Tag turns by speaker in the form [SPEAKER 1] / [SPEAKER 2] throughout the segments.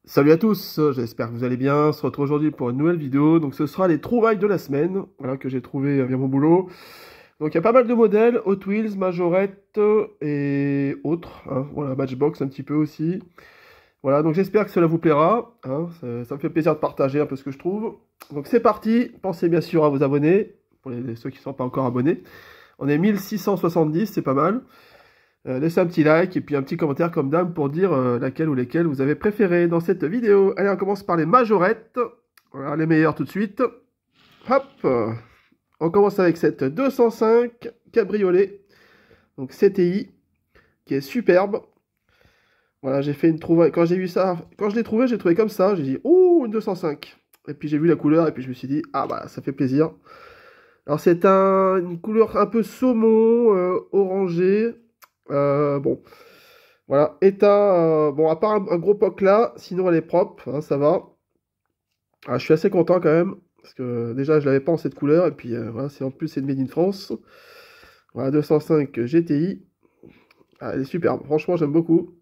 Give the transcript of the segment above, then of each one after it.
[SPEAKER 1] Salut à tous, j'espère que vous allez bien. On se retrouve aujourd'hui pour une nouvelle vidéo. Donc ce sera les trouvailles de la semaine, voilà, que j'ai trouvé via mon boulot. Donc il y a pas mal de modèles, Hot Wheels, Majorette et autres, hein. Voilà, Matchbox un petit peu aussi. Voilà, donc j'espère que cela vous plaira, hein. Ça me fait plaisir de partager un peu ce que je trouve. Donc c'est parti, pensez bien sûr à vous abonner, pour ceux qui ne sont pas encore abonnés. On est 1670, c'est pas mal. Laissez un petit like et puis un petit commentaire comme d'hab pour dire laquelle ou lesquelles vous avez préféré dans cette vidéo. Allez, on commence par les majorettes. Voilà, les meilleures tout de suite. Hop, on commence avec cette 205 cabriolet, donc CTI, qui est superbe. Voilà, j'ai fait une trouvaille. Quand j'ai vu ça, quand je l'ai trouvé, j'ai trouvé comme ça. J'ai dit, oh, une 205. Et puis j'ai vu la couleur et puis je me suis dit, ah bah, ça fait plaisir. Alors c'est une couleur un peu saumon, orangé. Bon, voilà, état, bon, à part un gros poc là, sinon elle est propre, hein, ça va. Ah, je suis assez content quand même, parce que déjà je l'avais pas en cette couleur, et puis voilà, en plus c'est une Made in France. Voilà, 205 GTI, ah, elle est superbe, franchement j'aime beaucoup.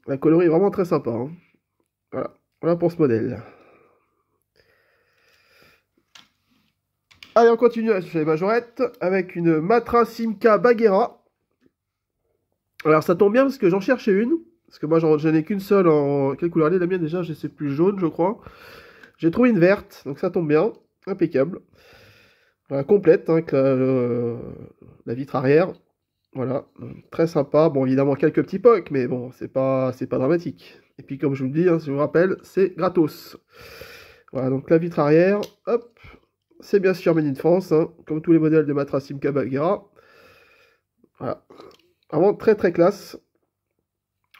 [SPEAKER 1] La coloris est vraiment très sympa, hein. Voilà, voilà pour ce modèle. Allez, on continue sur les majorettes, avec une Matra Simca Bagheera. Alors ça tombe bien parce que j'en cherchais une. Parce que moi j'en ai qu'une seule en... Quelle couleur elle est la mienne déjà? Je sais plus, jaune je crois. J'ai trouvé une verte, donc ça tombe bien. Impeccable. Voilà, complète, hein, avec la vitre arrière. Voilà, très sympa. Bon, évidemment quelques petits pocs, mais bon, c'est pas dramatique. Et puis comme je vous le dis, hein, si je vous rappelle, c'est gratos. Voilà, donc la vitre arrière, hop. C'est bien sûr Made in France, hein, comme tous les modèles de Matra Simca Bagheera. Voilà. Vraiment très très classe.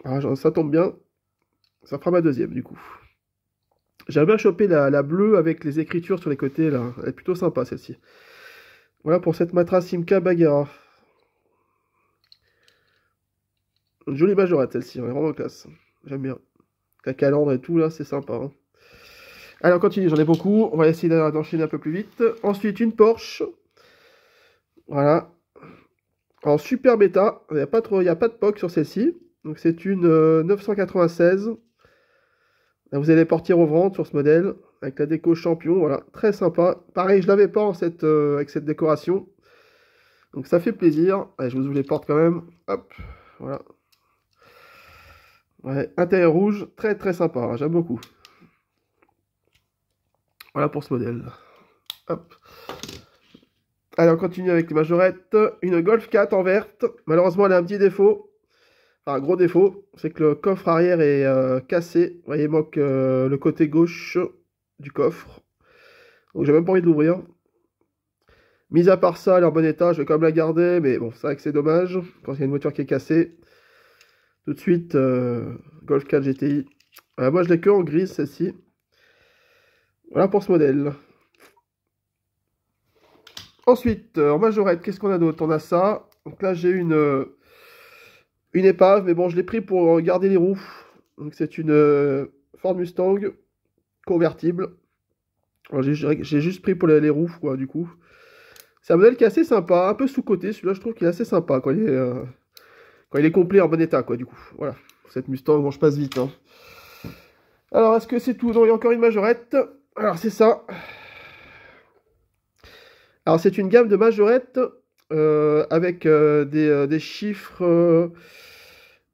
[SPEAKER 1] Ah, ça tombe bien. Ça fera ma deuxième du coup. J'aimerais bien choper la bleue avec les écritures sur les côtés là. Elle est plutôt sympa celle-ci. Voilà pour cette Matra Simca Bagheera. Une jolie majorette celle-ci, elle est vraiment classe. J'aime bien. La calandre et tout là, c'est sympa, hein. Allez, on continue, j'en ai beaucoup. On va essayer d'enchaîner un peu plus vite. Ensuite, une Porsche. Voilà. En super bêta. Il n'y a pas de POC sur celle-ci. Donc c'est une 996. Là, vous allez portir au ventre sur ce modèle. Avec la déco champion. Voilà. Très sympa. Pareil, je ne l'avais pas avec cette décoration. Donc ça fait plaisir. Allez, je vous les porte quand même. Hop. Voilà. Ouais, intérieur rouge. Très très sympa, hein, j'aime beaucoup. Voilà pour ce modèle. Hop. Allez, on continue avec les majorettes. Une Golf 4 en verte. Malheureusement, elle a un petit défaut. Enfin, un gros défaut. C'est que le coffre arrière est cassé. Vous voyez, il manque le côté gauche du coffre. Donc, j'ai même pas envie de l'ouvrir. Mis à part ça, elle est en bon état. Je vais quand même la garder. Mais bon, c'est vrai que c'est dommage. Quand il y a une voiture qui est cassée. Tout de suite, Golf 4 GTI. Moi, je l'ai que en grise, celle-ci. Voilà pour ce modèle. Ensuite, en majorette, qu'est-ce qu'on a d'autre? On a ça. Donc là, j'ai une épave, mais bon, je l'ai pris pour garder les roues. Donc c'est une Ford Mustang convertible. J'ai juste pris pour les roues, quoi, du coup. C'est un modèle qui est assez sympa, un peu sous-coté. Celui-là, je trouve qu'il est assez sympa quand il est complet, en bon état, quoi, du coup. Voilà. Cette Mustang, bon, je passe vite, hein. Alors, est-ce que c'est tout? Non, il y a encore une majorette. Alors, c'est ça. Alors, c'est une gamme de majorettes avec des chiffres,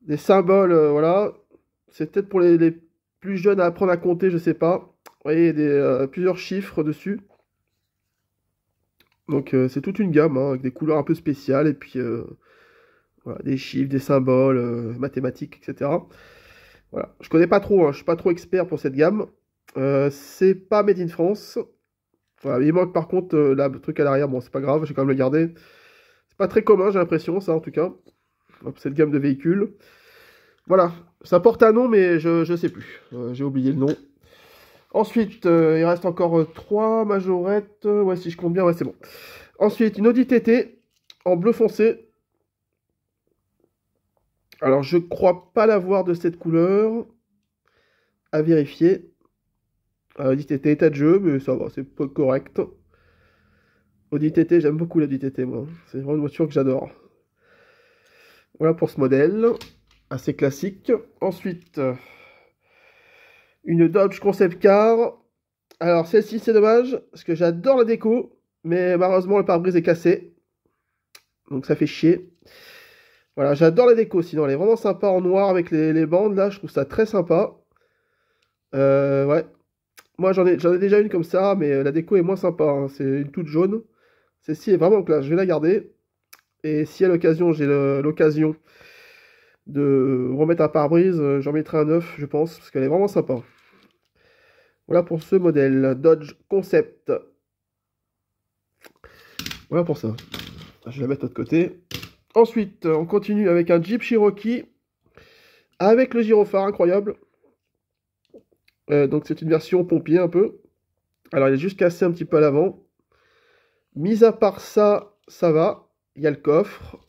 [SPEAKER 1] des symboles, voilà. C'est peut-être pour les plus jeunes à apprendre à compter, je sais pas. Vous voyez, plusieurs chiffres dessus. Donc, c'est toute une gamme, hein, avec des couleurs un peu spéciales, et puis voilà, des chiffres, des symboles, mathématiques, etc. Voilà. Je connais pas trop, hein, je suis pas trop expert pour cette gamme. C'est pas Made in France. Voilà, il manque par contre le truc à l'arrière, bon c'est pas grave, je vais quand même le garder. C'est pas très commun, j'ai l'impression, ça en tout cas. Hop, cette gamme de véhicules. Voilà, ça porte un nom, mais je sais plus. J'ai oublié le nom. Ensuite, il reste encore 3 majorettes. Ouais, si je compte bien, ouais, c'est bon. Ensuite, une Audi TT en bleu foncé. Alors, je crois pas l'avoir de cette couleur. À vérifier. Audi TT, état de jeu, mais ça va, c'est pas correct. Audi TT, j'aime beaucoup l'Audi TT, moi. C'est vraiment une voiture que j'adore. Voilà pour ce modèle. Assez classique. Ensuite, Une Dodge Concept Car. Alors celle-ci c'est dommage, parce que j'adore la déco, mais malheureusement le pare-brise est cassé. Donc ça fait chier. Voilà, j'adore la déco, sinon elle est vraiment sympa en noir avec les bandes là, je trouve ça très sympa. Ouais, moi j'en ai déjà une comme ça, mais la déco est moins sympa, hein. C'est une toute jaune. Celle-ci est vraiment classe, je vais la garder. Et si à l'occasion j'ai l'occasion de remettre un pare-brise, j'en mettrai un neuf, je pense, parce qu'elle est vraiment sympa. Voilà pour ce modèle Dodge Concept. Voilà pour ça. Je vais la mettre de l'autre côté. Ensuite, on continue avec un Jeep Cherokee avec le gyrophare incroyable. Donc c'est une version pompier un peu. Alors il est juste cassé un petit peu à l'avant. Mis à part ça, ça va. Il y a le coffre.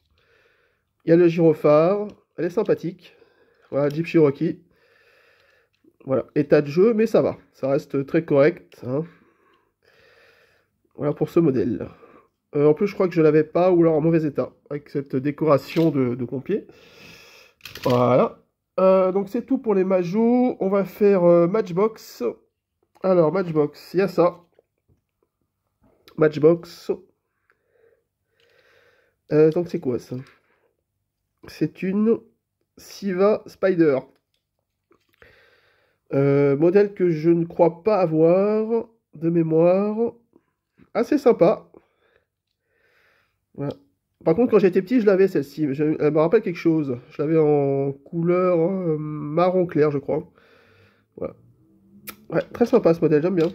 [SPEAKER 1] Il y a le gyrophare. Elle est sympathique. Voilà, Jeep Cherokee. Voilà, état de jeu, mais ça va. Ça reste très correct, hein. Voilà pour ce modèle. En plus, je crois que je l'avais pas, ou alors en mauvais état, avec cette décoration de pompier. Voilà. Donc c'est tout pour les Majos. On va faire Matchbox. Alors, Matchbox, il y a ça. Matchbox. Donc c'est quoi ça? C'est une Siva Spider. Modèle que je ne crois pas avoir de mémoire. Assez sympa. Voilà. Par contre, quand j'étais petit, je l'avais celle-ci. Elle me rappelle quelque chose. Je l'avais en couleur marron clair, je crois. Voilà. Ouais, très sympa ce modèle, j'aime bien.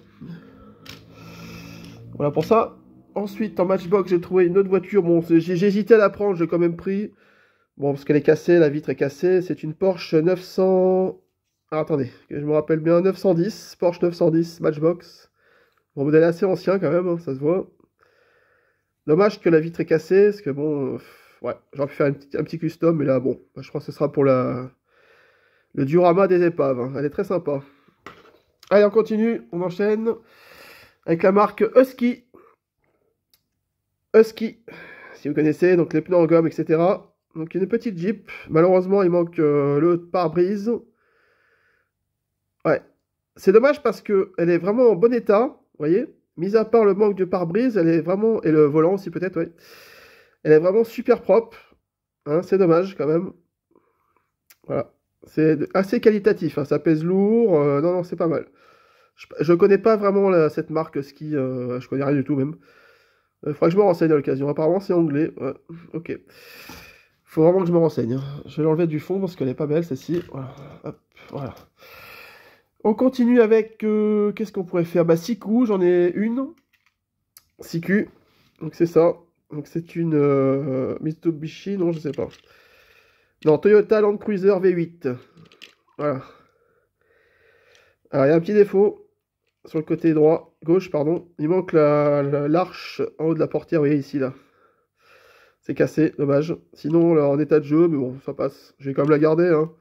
[SPEAKER 1] Voilà pour ça. Ensuite, en Matchbox, j'ai trouvé une autre voiture. Bon, j'ai hésité à la prendre, j'ai quand même pris. Bon, parce qu'elle est cassée, la vitre est cassée. C'est une Porsche 900... Ah, attendez, que je me rappelle bien. 910, Porsche 910 Matchbox. Bon, modèle assez ancien quand même, hein, ça se voit. Dommage que la vitre est cassée, parce que bon... ouais, j'aurais pu faire un petit custom, mais là, bon, je crois que ce sera pour le diorama des épaves, hein. Elle est très sympa. Allez, on continue, on enchaîne avec la marque Husky. Husky, si vous connaissez, donc les pneus en gomme, etc. Donc une petite Jeep. Malheureusement, il manque le pare-brise. Ouais, c'est dommage parce que elle est vraiment en bon état, vous voyez. Mis à part le manque de pare-brise, elle est vraiment... Et le volant aussi peut-être, ouais. Elle est vraiment super propre. Hein, c'est dommage quand même. Voilà. C'est assez qualitatif, hein. Ça pèse lourd. Non, non, c'est pas mal. Je connais pas vraiment cette marque ski. Je connais rien du tout même. Il faudra que je me renseigne à l'occasion. Apparemment, c'est anglais. Ouais, ok. Faut vraiment que je me renseigne, hein. Je vais l'enlever du fond parce qu'elle est pas belle, celle-ci. Voilà. Hop, voilà. On continue avec... qu'est-ce qu'on pourrait faire? Bah, Siku, j'en ai une. Siku. Donc, c'est ça. Donc, c'est une Mitsubishi. Non, je sais pas. Non, Toyota Land Cruiser V8. Voilà. Alors, il y a un petit défaut. Sur le côté droit, gauche, pardon. Il manque l'arche en haut de la portière, vous voyez ici, là. C'est cassé, dommage. Sinon, là, en état de jeu, mais bon, ça passe. Je vais quand même la garder, hein.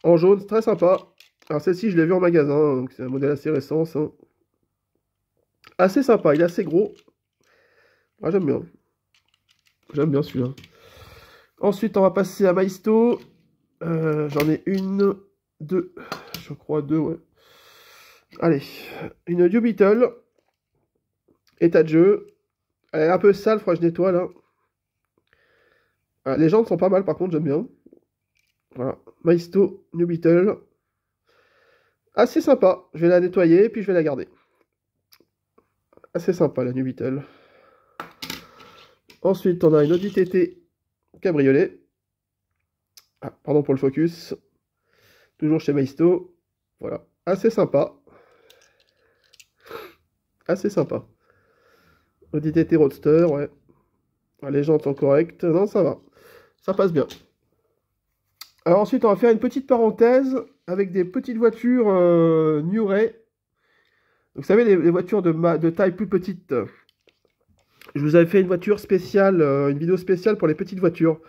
[SPEAKER 1] En jaune, c'est très sympa. Alors celle-ci, je l'ai vue en magasin, donc c'est un modèle assez récent, ça. Assez sympa, il est assez gros. Ah, j'aime bien. J'aime bien celui-là. Ensuite, on va passer à Maisto. J'en ai une, deux, je crois deux, ouais. Allez, une New Beetle. État de jeu. Elle est un peu sale, faudra que je nettoie, là. Ah, les jantes sont pas mal, par contre, j'aime bien. Voilà, Maisto New Beetle. Assez sympa. Je vais la nettoyer, puis je vais la garder. Assez sympa, la New Beetle. Ensuite, on a une Audi TT cabriolet. Ah, pardon pour le focus. Toujours chez Maisto. Voilà, assez sympa. Assez sympa. Audi TT Roadster, ouais. Les jantes sont correctes. Non, ça va. Ça passe bien. Alors ensuite, on va faire une petite parenthèse avec des petites voitures New Ray. Vous savez, les voitures de taille plus petite. Je vous avais fait une voiture spéciale, une vidéo spéciale pour les petites voitures.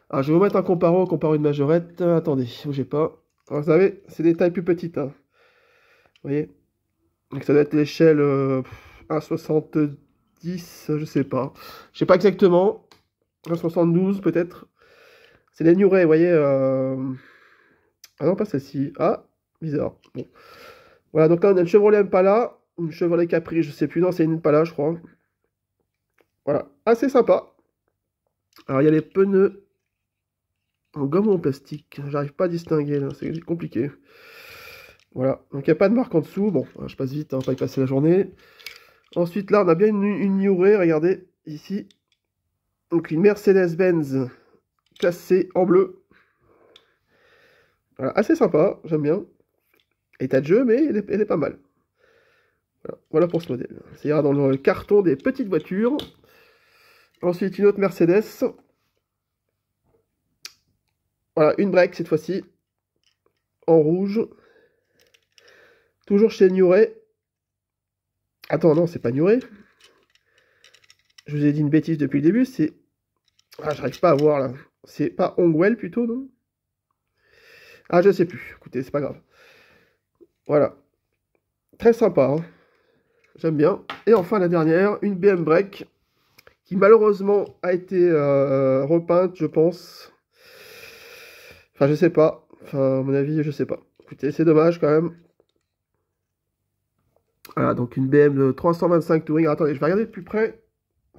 [SPEAKER 1] Alors, je vais vous mettre un comparo une majorette. Attendez, bougez pas. Alors, vous savez, c'est des tailles plus petites, hein. Vous voyez? Donc ça doit être l'échelle 1,70, je sais pas. Je sais pas exactement. 1,72 peut-être. C'est les New Ray, vous voyez. Ah non, pas celle-ci. Ah, Bizarre. Bon. Voilà, donc là on a une Chevrolet Impala, une Chevrolet Capri, je sais plus, non c'est une Impala je crois. Voilà, assez sympa. Alors il y a les pneus en gomme ou en plastique, j'arrive pas à distinguer là, c'est compliqué. Voilà, donc il n'y a pas de marque en dessous, bon, je passe vite, hein, pas y passer la journée. Ensuite là on a bien une New Ray, regardez, ici. Donc une Mercedes-Benz classée en bleu. Voilà, assez sympa, j'aime bien. État de jeu, mais elle est pas mal. Voilà pour ce modèle. Ça ira dans le carton des petites voitures. Ensuite, une autre Mercedes. Voilà, une break cette fois-ci. En rouge. Toujours chez New Ray. Attends, non, c'est pas New Ray. Je vous ai dit une bêtise depuis le début. C'est... Ah, j'arrive pas à voir là. C'est pas Hongwell plutôt, non? Ah, je sais plus. Écoutez, c'est pas grave. Voilà. Très sympa, hein. J'aime bien. Et enfin, la dernière, une BM Break. Qui malheureusement a été repeinte, je pense. Enfin, je sais pas. Enfin, à mon avis, je sais pas. Écoutez, c'est dommage quand même. Voilà, donc une BM de 325 Touring. Alors, attendez, je vais regarder de plus près.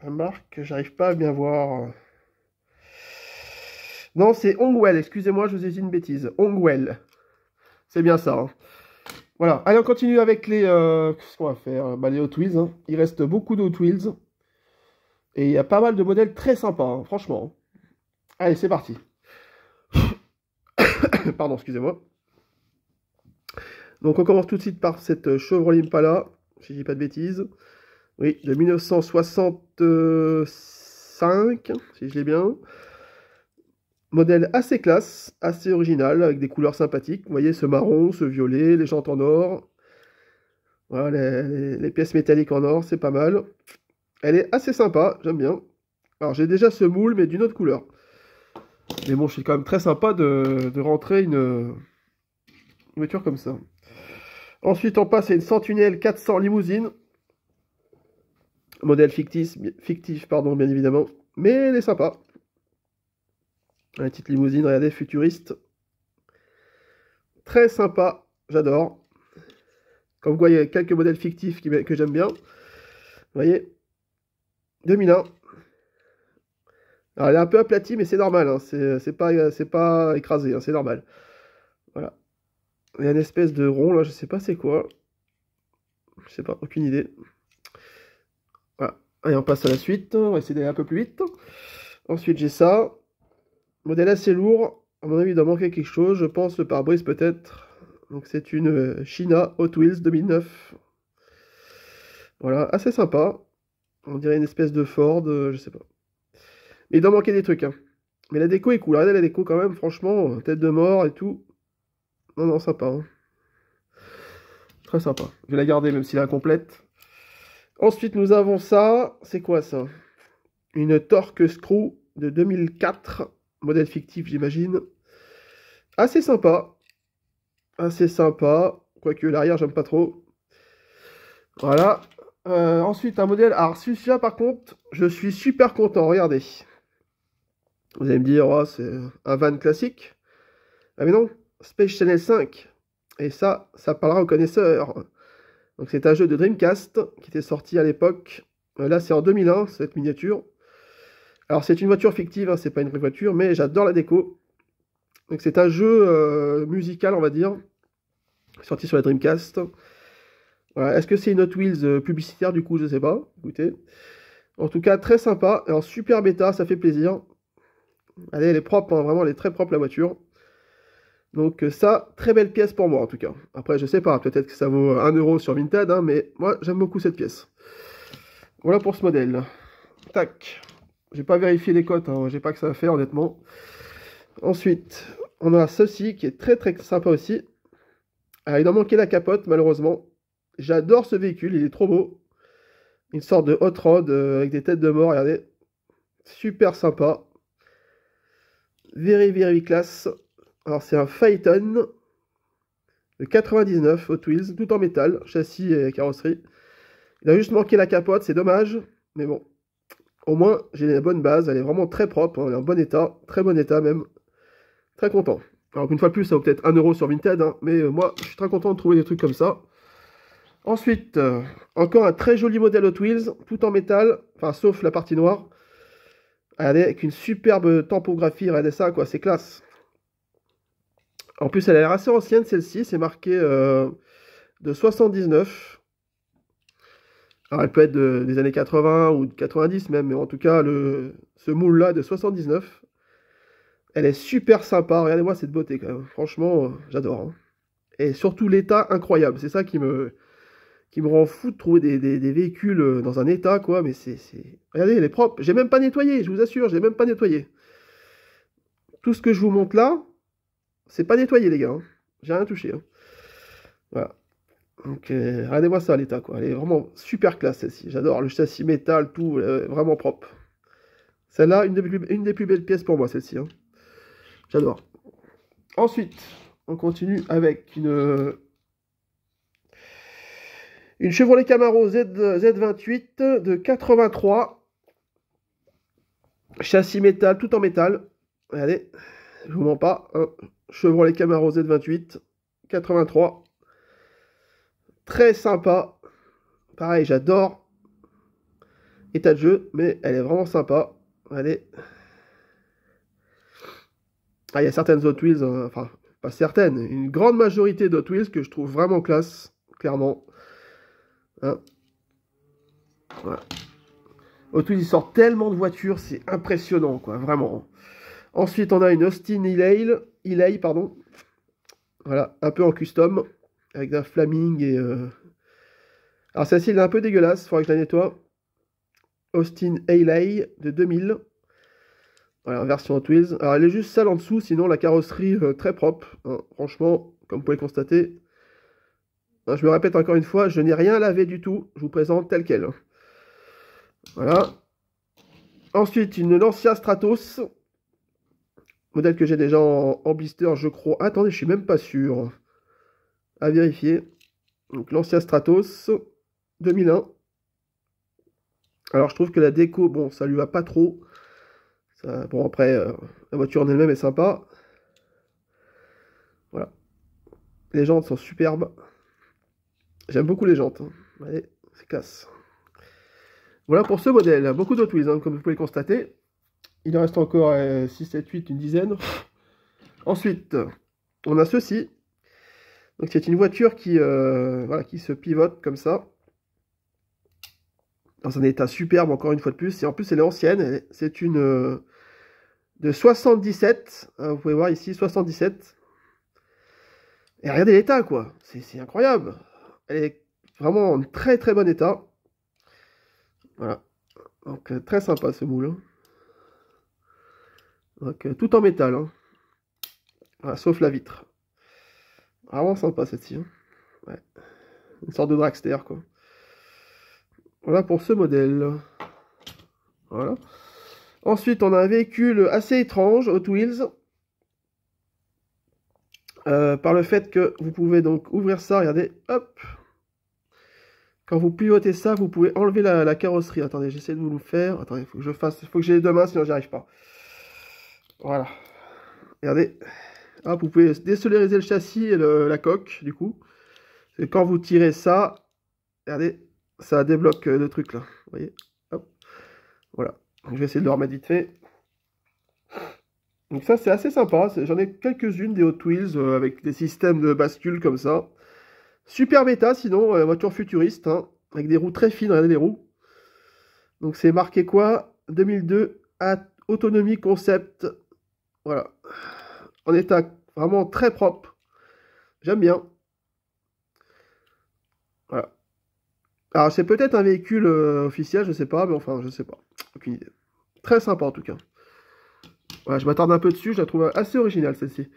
[SPEAKER 1] La marque, j'arrive pas à bien voir. Non, c'est Hongwell. Excusez-moi, je vous ai dit une bêtise. Hongwell. C'est bien ça. Hein. Voilà. Allez, on continue avec les... Qu'est-ce qu'on va faire? Bah, les Hot Wheels. Hein. Il reste beaucoup de Hot Wheels. Et il y a pas mal de modèles très sympas, hein, franchement. Allez, c'est parti. Pardon, excusez-moi. Donc on commence tout de suite par cette Chevrolet Impala, si je dis pas de bêtises. Oui, de 1965, si je l'ai bien. Modèle assez classe, assez original, avec des couleurs sympathiques. Vous voyez ce marron, ce violet, les jantes en or. Voilà, les pièces métalliques en or, c'est pas mal. Elle est assez sympa, j'aime bien. Alors j'ai déjà ce moule, mais d'une autre couleur. Mais bon, c'est quand même très sympa de rentrer une voiture comme ça. Ensuite, on passe à une Sentinelle 400 limousine. Modèle fictif, pardon, bien évidemment. Mais elle est sympa. La petite limousine, regardez, futuriste. Très sympa, j'adore. Comme vous voyez, il y a quelques modèles fictifs que j'aime bien. Vous voyez, 2001. Alors, elle est un peu aplatie, mais c'est normal. Hein. C'est pas écrasé, hein, c'est normal. Voilà. Il y a une espèce de rond, là, je sais pas c'est quoi. Je sais pas, aucune idée. Voilà. Allez, on passe à la suite. On va essayer d'aller un peu plus vite. Ensuite, j'ai ça. Modèle assez lourd. À mon avis, il doit manquer quelque chose. Je pense le pare-brise peut-être. Donc, c'est une China Hot Wheels 2009. Voilà, assez sympa. On dirait une espèce de Ford, je sais pas. Mais il doit manquer des trucs. Hein. Mais la déco est cool. Regardez la déco quand même, franchement. Tête de mort et tout. Non, non, sympa. Hein. Très sympa. Je vais la garder même si elle est incomplète. Ensuite, nous avons ça. C'est quoi ça? Une Torque Screw de 2004. Modèle fictif, j'imagine. Assez sympa. Assez sympa. Quoique l'arrière, j'aime pas trop. Voilà. Ensuite, un modèle. Alors, celui-là, par contre, je suis super content. Regardez. Vous allez me dire, oh, c'est un van classique. Ah, mais non. Space Channel 5. Et ça parlera aux connaisseurs. Donc, c'est un jeu de Dreamcast qui était sorti à l'époque. Là, c'est en 2001, cette miniature. Alors, c'est une voiture fictive, hein, c'est pas une vraie voiture, mais j'adore la déco. Donc, c'est un jeu musical, on va dire, sorti sur la Dreamcast. Voilà. Est-ce que c'est une Hot Wheels publicitaire, du coup, je sais pas. Écoutez. En tout cas, très sympa. Alors, super bêta, ça fait plaisir. Allez, elle est propre, hein, vraiment, elle est très propre, la voiture. Donc, ça, très belle pièce pour moi, en tout cas. Après, je sais pas, peut-être que ça vaut 1 euro sur Vinted, hein, mais moi, j'aime beaucoup cette pièce. Voilà pour ce modèle. Tac. J'ai pas vérifié les cotes, hein, j'ai pas que ça à faire, honnêtement. Ensuite, on a ceci qui est très très sympa aussi. Alors, il en manquait la capote, malheureusement. J'adore ce véhicule, il est trop beau. Une sorte de hot rod avec des têtes de mort, regardez. Super sympa. Very classe. Alors, c'est un Phaeton de 99 Hot Wheels, tout en métal, châssis et carrosserie. Il a juste manqué la capote, c'est dommage. Mais bon, au moins, j'ai la bonne base. Elle est vraiment très propre, hein, elle est en bon état, très bon état même. Très content. Alors une fois de plus, ça vaut peut-être 1 euro sur Vinted, hein, mais moi, je suis très content de trouver des trucs comme ça. Ensuite, encore un très joli modèle Hot Wheels, tout en métal, enfin sauf la partie noire. Regardez, avec une superbe typographie, regardez ça, quoi, c'est classe. En plus, elle a l'air assez ancienne, celle-ci, c'est marqué de 79. Alors, elle peut être des années 80 ou de 90 même, mais en tout cas, ce moule-là de 79, elle est super sympa. Regardez-moi cette beauté, quand même. Franchement, j'adore, hein. Et surtout, l'état incroyable. C'est ça qui me rend fou de trouver des véhicules dans un état, quoi. Mais regardez, elle est propre. J'ai même pas nettoyé, je vous assure, j'ai même pas nettoyé. Tout ce que je vous montre là, c'est pas nettoyé, les gars, hein. J'ai rien touché, hein. Voilà. Donc, regardez-moi ça, l'état, quoi. Elle est vraiment super classe, celle-ci. J'adore le châssis métal, tout, vraiment propre. Celle-là, une des plus belles pièces pour moi, celle-ci, hein. J'adore. Ensuite, on continue avec une Chevrolet Camaro Z28 de 83. Châssis métal, tout en métal. Regardez, je vous mens pas, hein. Chevrolet Camaro Z28, 83. Très sympa. Pareil, j'adore. État de jeu, mais elle est vraiment sympa. Allez. Ah, il y a certaines Hot Wheels, hein, enfin, pas certaines, une grande majorité d'Hot Wheels que je trouve vraiment classe, clairement. Hein. Voilà. Hot Wheels, ils sortent tellement de voitures, c'est impressionnant, quoi, vraiment. Ensuite, on a une Austin Elay, pardon. Voilà, un peu en custom, avec un flaming et... Alors, celle-ci, elle est un peu dégueulasse, il faudra que je la nettoie. Austin Elay de 2000. Voilà, version Hot Wheels. Alors, elle est juste sale en dessous, sinon la carrosserie très propre, hein. Franchement, comme vous pouvez le constater. Hein, je me répète encore une fois, je n'ai rien lavé du tout. Je vous présente tel quel. Voilà. Ensuite, une Lancia Stratos. Modèle que j'ai déjà en blister, je crois. Attendez, je suis même pas sûr. À vérifier. Donc, Lancia Stratos 2001. Alors, je trouve que la déco, bon, ça lui va pas trop. Ça, bon, après, la voiture en elle-même est sympa. Voilà. Les jantes sont superbes. J'aime beaucoup les jantes, hein. Allez, c'est classe. Voilà pour ce modèle. Beaucoup d'Hot Wheels, hein, comme vous pouvez le constater. Il en reste encore 6, 7, 8, une dizaine. Ensuite, on a ceci. Donc c'est une voiture voilà, qui se pivote comme ça. Dans un état superbe, encore une fois de plus. Et en plus, elle est ancienne. C'est une de 77. Hein, vous pouvez voir ici, 77. Et regardez l'état, quoi. C'est incroyable. Elle est vraiment en très très bon état. Voilà. Donc très sympa ce moule, hein. Donc tout en métal, hein. Voilà, sauf la vitre. Vraiment sympa cette-ci, hein. Ouais. Une sorte de dragster, quoi. Voilà pour ce modèle. Voilà. Ensuite, on a un véhicule assez étrange, Hot Wheels. Par le fait que vous pouvez donc ouvrir ça, regardez, hop. Quand vous pivotez ça, vous pouvez enlever la carrosserie. Attendez, j'essaie de vous le faire. Attendez, il faut que je fasse, il faut que j'ai les deux mains, sinon j'y arrive pas. Voilà. Regardez. Hop, vous pouvez désolariser le châssis et la coque, du coup. Et quand vous tirez ça, regardez, ça débloque le truc là. Vous voyez? Hop. Voilà. Je vais essayer de le remettre vite fait. Donc ça, c'est assez sympa. J'en ai quelques-unes des Hot Wheels avec des systèmes de bascule comme ça. Super bêta, sinon, voiture futuriste, hein, avec des roues très fines. Regardez les roues. Donc c'est marqué quoi? 2002, autonomie concept. Voilà. En état vraiment très propre. J'aime bien. Voilà. Alors c'est peut-être un véhicule officiel, je sais pas, mais enfin, je sais pas. Aucune idée. Très sympa en tout cas. Voilà, je m'attarde un peu dessus, je la trouve assez originale celle-ci.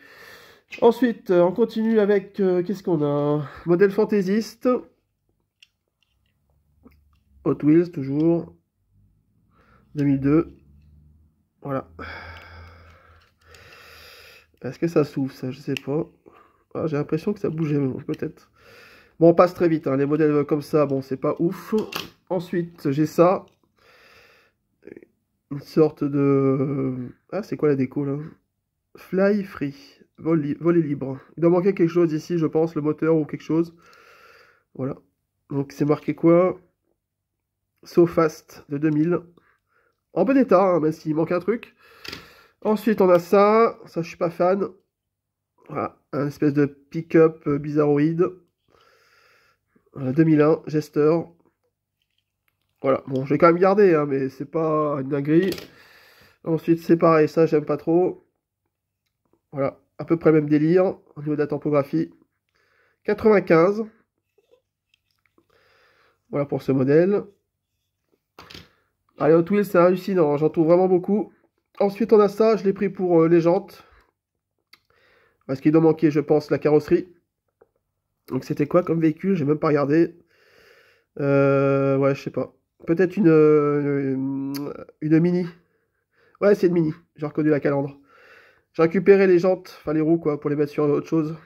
[SPEAKER 1] Ensuite, on continue avec, qu'est-ce qu'on a? Modèle fantaisiste. Hot Wheels, toujours. 2002. Voilà. Est-ce que ça s'ouvre, ça? Je sais pas. Ah, j'ai l'impression que ça bougeait, peut-être. Bon, on passe très vite, hein. Les modèles comme ça, bon, c'est pas ouf. Ensuite, j'ai ça. Une sorte de... Ah, c'est quoi la déco, là? Fly Free. volet libre. Il doit manquer quelque chose ici, je pense, le moteur ou quelque chose. Voilà. Donc c'est marqué quoi? So Fast de 2000. En bon état, hein, même s'il manque un truc. Ensuite, on a ça. Ça, je suis pas fan. Voilà. Un espèce de pick-up bizarroïde. 2001, Jester. Voilà. Bon, je vais quand même garder, hein, mais c'est pas une dinguerie. Ensuite, c'est pareil. Ça, j'aime pas trop. Voilà. À peu près le même délire au niveau de la tempographie. 95. Voilà pour ce modèle. Allez, Hot Wheels, c'est hallucinant. J'en trouve vraiment beaucoup. Ensuite, on a ça. Je l'ai pris pour les jantes. Parce qu'il doit manquer, je pense, la carrosserie. Donc, c'était quoi comme véhicule? J'ai même pas regardé. Ouais, je sais pas. Peut-être une Mini. Ouais, c'est une Mini. J'ai reconnu la calandre. J'ai récupéré les jantes, enfin les roues, quoi, pour les mettre sur autre chose.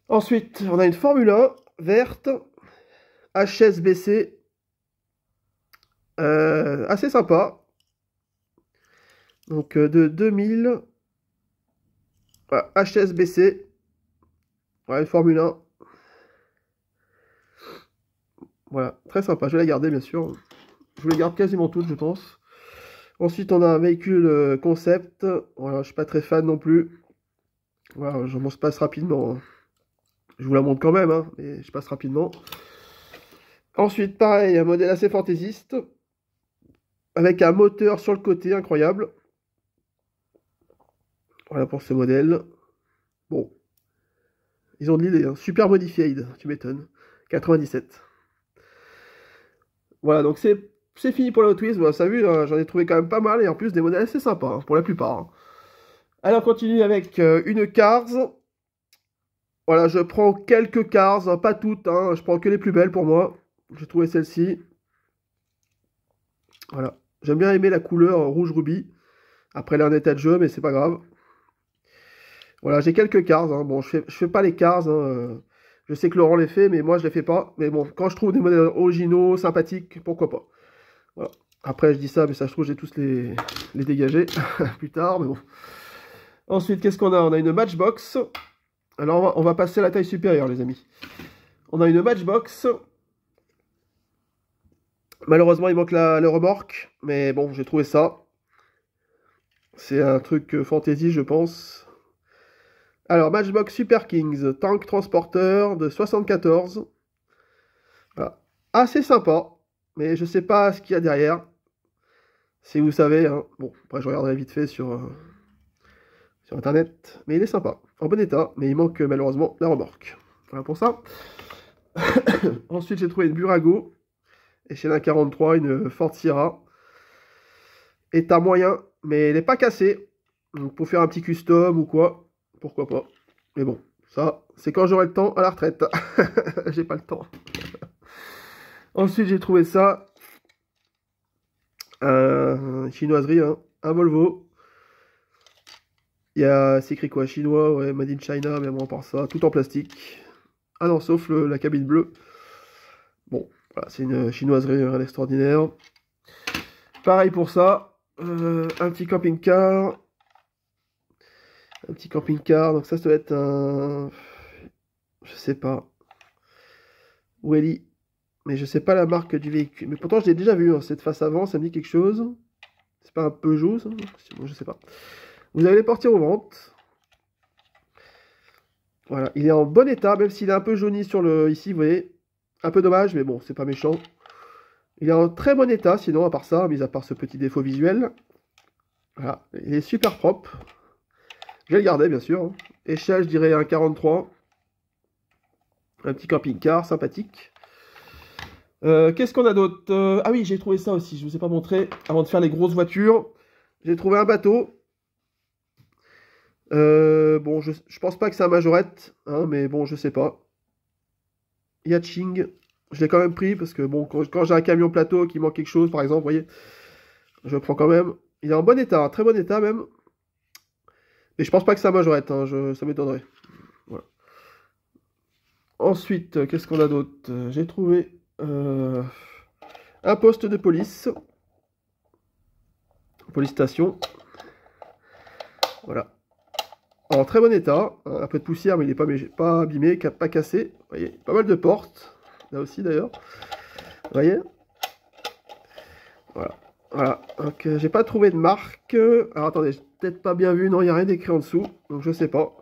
[SPEAKER 1] Ensuite, on a une Formule 1 verte. HSBC. Assez sympa. Donc, de 2000. Voilà, HSBC. Ouais, Formule 1. Voilà, très sympa. Je vais la garder, bien sûr. Je vous les garde quasiment toutes, je pense. Ensuite, on a un véhicule concept. Voilà, je suis pas très fan non plus. Voilà, je m'en passe rapidement, hein. Je vous la montre quand même, hein, mais je passe rapidement. Ensuite, pareil, un modèle assez fantaisiste. Avec un moteur sur le côté, incroyable. Voilà pour ce modèle. Bon. Ils ont de l'idée, hein. Super Modified, tu m'étonnes. 97. Voilà, donc c'est fini pour la Hot Wheels. Voilà, ça a vu, hein, j'en ai trouvé quand même pas mal. Et en plus, des modèles assez sympas, hein, pour la plupart, hein. Alors, on continue avec une Cars. Voilà, je prends quelques Cars, hein, pas toutes, hein, je prends que les plus belles pour moi. J'ai trouvé celle-ci. Voilà. J'aime bien aimer la couleur rouge rubis. Après, elle est en état de jeu, mais c'est pas grave. Voilà, j'ai quelques Cars, hein. Bon, je fais pas les Cars, hein. Je sais que Laurent les fait, mais moi, je les fais pas. Mais bon, quand je trouve des modèles originaux, sympathiques, pourquoi pas. Voilà. Après, je dis ça, mais ça, je trouve, j'ai tous les dégager plus tard, mais bon. Ensuite, qu'est-ce qu'on a? On a une Matchbox. Alors, on va passer à la taille supérieure, les amis. On a une Matchbox. Malheureusement, il manque le remorque. Mais bon, j'ai trouvé ça. C'est un truc fantasy, je pense. Alors, Matchbox Super Kings. Tank transporteur de 74. Voilà. Assez sympa. Mais je sais pas ce qu'il y a derrière. Si vous savez, hein. Bon, après, je regarderai vite fait sur Internet. Mais il est sympa. En bon état. Mais il manque malheureusement la remorque. Voilà pour ça. Ensuite, j'ai trouvé une Burago. Échelle 1,43, une Ford Sierra. État moyen, mais elle n'est pas cassée. Donc pour faire un petit custom ou quoi, pourquoi pas. Mais bon, ça, c'est quand j'aurai le temps à la retraite. J'ai pas le temps. Ensuite, j'ai trouvé ça. Chinoiserie, hein, un Volvo. C'est écrit quoi? Chinois, ouais, Made in China, mais bon, à part ça, tout en plastique. Ah non, sauf la cabine bleue. Bon, voilà, c'est une chinoiserie, rien d'extraordinaire. Pareil pour ça. Un petit camping-car. Un petit camping-car. Donc ça doit être un... Je sais pas. Welly. Mais je sais pas la marque du véhicule. Mais pourtant, je l'ai déjà vu, hein. Cette face avant, ça me dit quelque chose. C'est pas un Peugeot, ça? Bon, je sais pas. Vous allez les portières aux ventes. Voilà. Il est en bon état, même s'il est un peu jauni sur le... Ici, vous voyez. Un peu dommage, mais bon, c'est pas méchant. Il est en très bon état, sinon, à part ça, mis à part ce petit défaut visuel. Voilà. Il est super propre. Je vais le garder, bien sûr, hein. Échelle, je dirais un 43. Un petit camping-car sympathique. Qu'est-ce qu'on a d'autre? Ah oui, j'ai trouvé ça aussi. Je ne vous ai pas montré avant de faire les grosses voitures. J'ai trouvé un bateau. Bon, je pense pas que c'est un majorette, hein, mais bon, je sais pas. Yachting. Je l'ai quand même pris parce que bon, quand j'ai un camion plateau qui manque quelque chose, par exemple, vous voyez, je le prends quand même. Il est en bon état, très bon état même. Mais je pense pas que c'est un majorette, hein, ça m'étonnerait. Voilà. Ensuite, qu'est-ce qu'on a d'autre? J'ai trouvé un poste de police. Police station. Voilà. en très bon état. Un peu de poussière, mais il n'est pas abîmé, pas cassé. Vous voyez, pas mal de portes. Là aussi d'ailleurs. Vous voyez? Voilà. Voilà. Donc j'ai pas trouvé de marque. Alors attendez, j'ai peut-être pas bien vu. Non, il n'y a rien d'écrit en dessous. Donc je sais pas.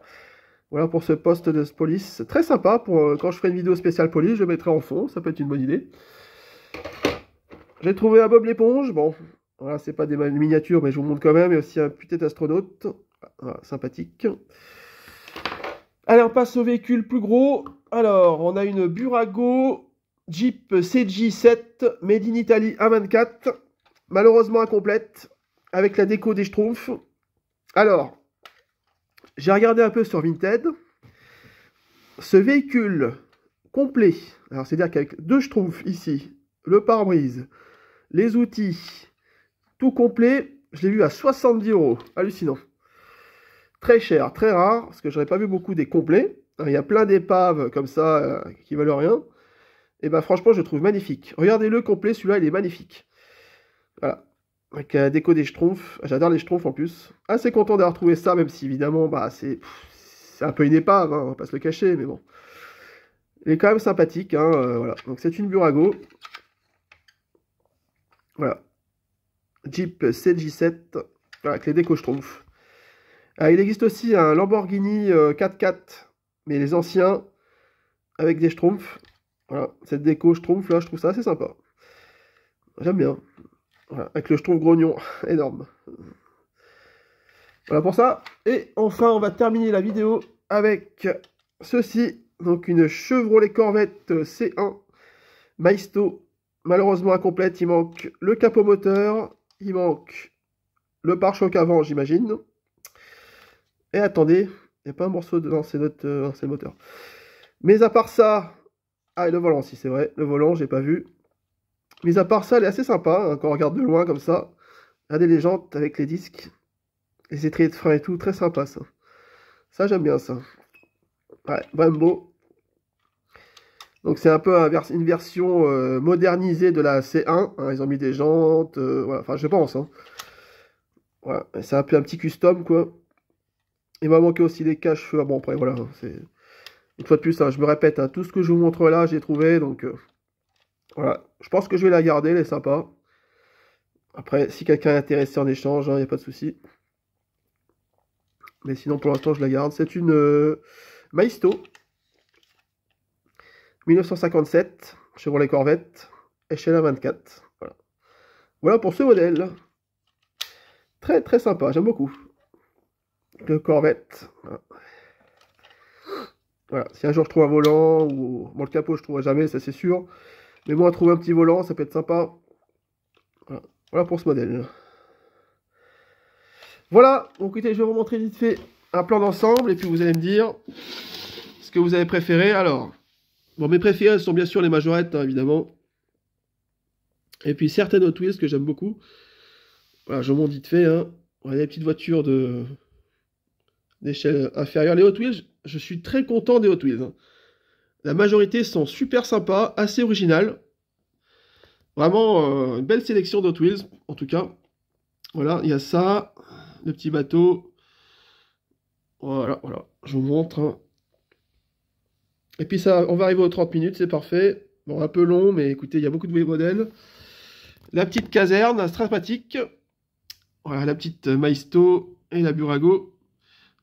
[SPEAKER 1] Voilà pour ce poste de police. Très sympa. Pour quand je ferai une vidéo spéciale police, je le mettrai en fond. Ça peut être une bonne idée. J'ai trouvé un Bob l'éponge. Bon, voilà, c'est pas des miniatures, mais je vous montre quand même. Il y a aussi un putain d'astronaute. Voilà, sympathique. Allez, on passe au véhicule plus gros. Alors, on a une Burago Jeep CJ7 Made in Italy A24. Malheureusement incomplète. Avec la déco des Schtroumpfs. Alors, j'ai regardé un peu sur Vinted. Ce véhicule complet, alors c'est-à-dire qu'avec 2 Schtroumpfs ici, le pare-brise, les outils, tout complet, je l'ai vu à 70 €. Hallucinant. Très cher, très rare, parce que j'aurais pas vu beaucoup des complets. Il y a plein d'épaves comme ça qui valent rien. Et ben franchement, je le trouve magnifique. Regardez le complet, celui-là, il est magnifique. Voilà. Avec la déco des Schtroumpfs. J'adore les Schtroumpfs en plus. Assez content d'avoir trouvé ça, même si évidemment, bah, c'est un peu une épave, hein, on va pas se le cacher, mais bon. Il est quand même sympathique, hein, voilà. Donc c'est une Burago. Voilà. Jeep CJ7, voilà, avec les décos Schtroumpfs. Il existe aussi un Lamborghini 4x4, mais les anciens, avec des Schtroumpfs. Voilà, cette déco Schtroumpf là, je trouve ça assez sympa. J'aime bien. Voilà, avec le Schtroumpf grognon, énorme. Voilà pour ça. Et enfin, on va terminer la vidéo avec ceci. Donc une Chevrolet Corvette C1 Maisto. Malheureusement incomplète, il manque le capot moteur, il manque le pare-choc avant, j'imagine. Et attendez, il n'y a pas un morceau de... Non, c'est le moteur. Mais à part ça... Ah, et le volant aussi, c'est vrai. Le volant, j'ai pas vu. Mais à part ça, elle est assez sympa, hein, quand on regarde de loin comme ça. Regardez les jantes avec les disques. Les étriers de frein et tout, très sympa ça. Ça, j'aime bien ça. Ouais, Brembo. Donc c'est un peu une version modernisée de la C1. Hein, ils ont mis des jantes, voilà, enfin je pense. Hein. Voilà, c'est un peu un petit custom quoi. Il m'a manqué aussi des caches-feux. Bon après voilà, c'est une fois de plus, hein, je me répète, hein, tout ce que je vous montre là, j'ai trouvé. Donc voilà, je pense que je vais la garder, elle est sympa. Après, si quelqu'un est intéressé en échange, il n'y a pas de souci. Mais sinon pour l'instant je la garde. C'est une Maisto. 1957, Chevrolet Corvette, échelle A24. Voilà. Voilà pour ce modèle. Très très sympa, j'aime beaucoup. Le Corvette. Voilà. Voilà. Si un jour je trouve un volant, ou bon, le capot je ne trouverai jamais, ça c'est sûr. Mais moi, trouver un petit volant, ça peut être sympa. Voilà, voilà pour ce modèle. Voilà, donc écoutez, je vais vous montrer vite fait un plan d'ensemble, et puis vous allez me dire ce que vous avez préféré. Alors, bon, mes préférés sont bien sûr les majorettes, hein, évidemment. Et puis certaines Hot Wheels que j'aime beaucoup. Voilà, je vous montre vite fait. Hein. Voilà, les petites voitures d'échelle inférieure. Les Hot Wheels, je suis très content des Hot Wheels. Hein. La majorité sont super sympas, assez originales. Vraiment une belle sélection d'Hot Wheels, en tout cas. Voilà, il y a ça, le petit bateau. Voilà, voilà, je vous montre. Hein. Et puis ça, on va arriver aux 30 minutes, c'est parfait. Bon, un peu long, mais écoutez, il y a beaucoup de modèles. La petite caserne, sympathique. Voilà, la petite Maisto et la Burago.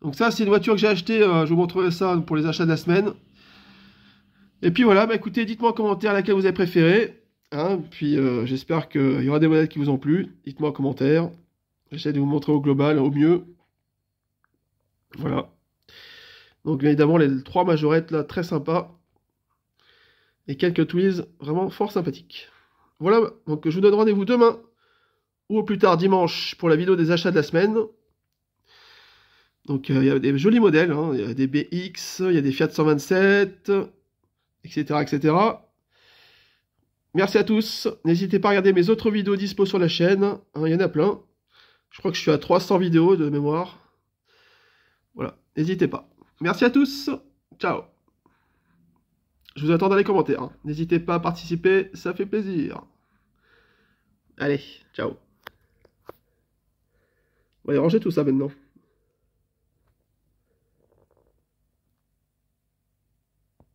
[SPEAKER 1] Donc ça, c'est une voiture que j'ai achetée. Je vous montrerai ça pour les achats de la semaine. Et puis voilà, bah écoutez, dites-moi en commentaire laquelle vous avez préféré. Hein, puis j'espère qu'il y aura des modèles qui vous ont plu. Dites-moi en commentaire. J'essaie de vous montrer au global, au mieux. Voilà. Donc bien évidemment, les 3 majorettes là, très sympas. Et quelques Twiz vraiment fort sympathiques. Voilà, donc je vous donne rendez-vous demain. Ou au plus tard dimanche pour la vidéo des achats de la semaine. Donc il y a des jolis modèles. Hein. Il y a des BX, il y a des Fiat 127, etc. etc. Merci à tous. N'hésitez pas à regarder mes autres vidéos dispo sur la chaîne. Hein, il y en a plein. Je crois que je suis à 300 vidéos de mémoire. Voilà, n'hésitez pas. Merci à tous. Ciao. Je vous attends dans les commentaires. Hein. N'hésitez pas à participer, ça fait plaisir. Allez, ciao. On va y ranger tout ça maintenant.